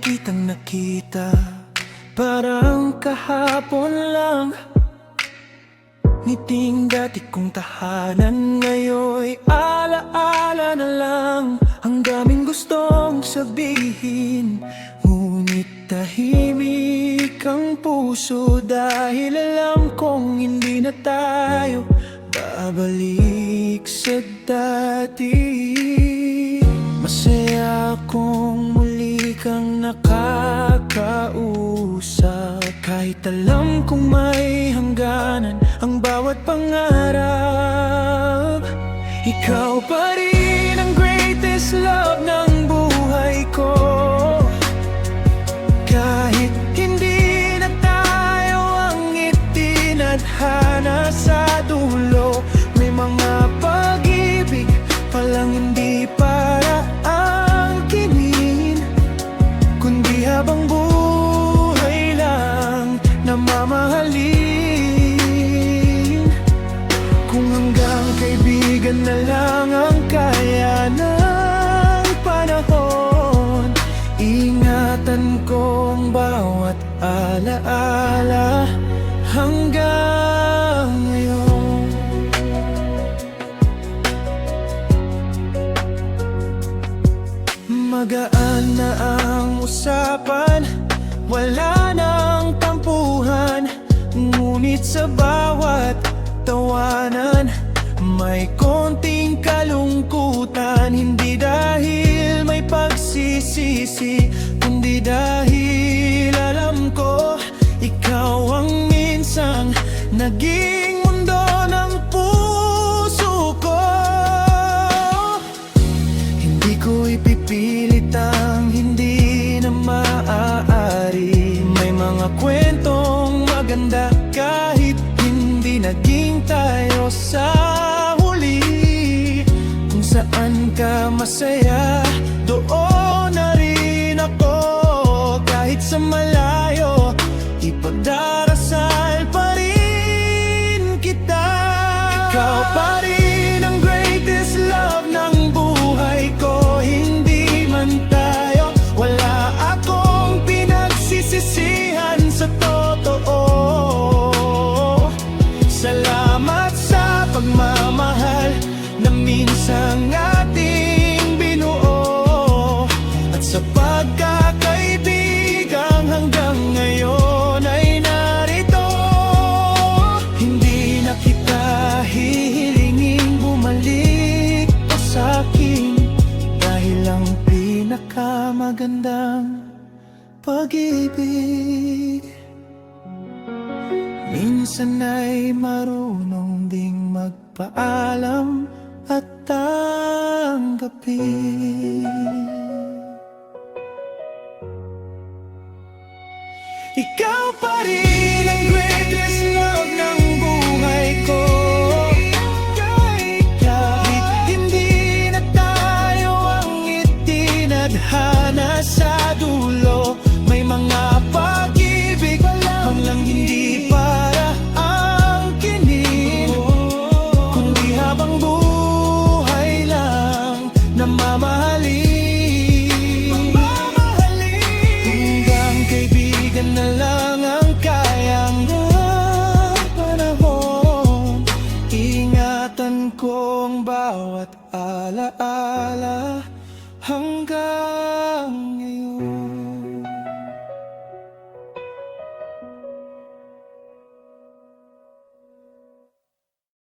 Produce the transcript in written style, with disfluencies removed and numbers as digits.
kitang nakita, parang kahapon lang. Ngiting dati kong tahanan, ngayon'y alaala na lang. Ang daming gustong sabihin, ngunit tahimik ang puso, dahil alam kong hindi na tayo babalik sa dati. Masaya kung muli kang nakakausap, kahit alam kong may hangganan ang bawat pangarap. Ikaw pa rin ang greatest love ng buhay ko, kahit hindi na tayo ang itinadhana sa dulo. May mga pag-ibig palang hindi para angkinin, kundi habang buhay lang na mamahalin. Kung hanggang kaibigan na lang ang kaya ng panahon, ingatan kong bawat alaala hanggang ngayon. Magaan na ang usapan, wala nang tampuhan, ngunit sa bawat tawanan may konting kalungkutan. Hindi dahil may pagsisisi, kundi dahil alam ko ikaw ang minsang naging mundo ng puso ko. Hindi ko ipipilit ang hindi na maaari. May mga kwentong maganda kahit hindi naging tayo sa huli. Kung saan ka masaya, doon na rin ako. Kahit sa malayo, ipagdarasal pa rin kita. Ikaw pa rin ang greatest love ng buhay ko. Hindi man tayo, wala akong pinagsisisihan sa totoo. Salamat sa pagmamahal na minsang ating binuo, at sa pagkakaibigang hanggang ngayon ay narito. Hindi na kita hihilingin bumalik pa sa'kin, dahil ang pinakamagandang pag-ibig minsan ay marunong ding magpaalam at tanggapin. Ikaw pa rin ang greatest love ng buhay ko, kahit hindi na tayo ang itinadhana sa dulo. May mga pag-ibig man lang hindi para angkinin, kundi habang buhay lang na mamahalin. Hanggang kaibigan na lang ang kayang ng panahon, ingatan kong bawat alaala hanggang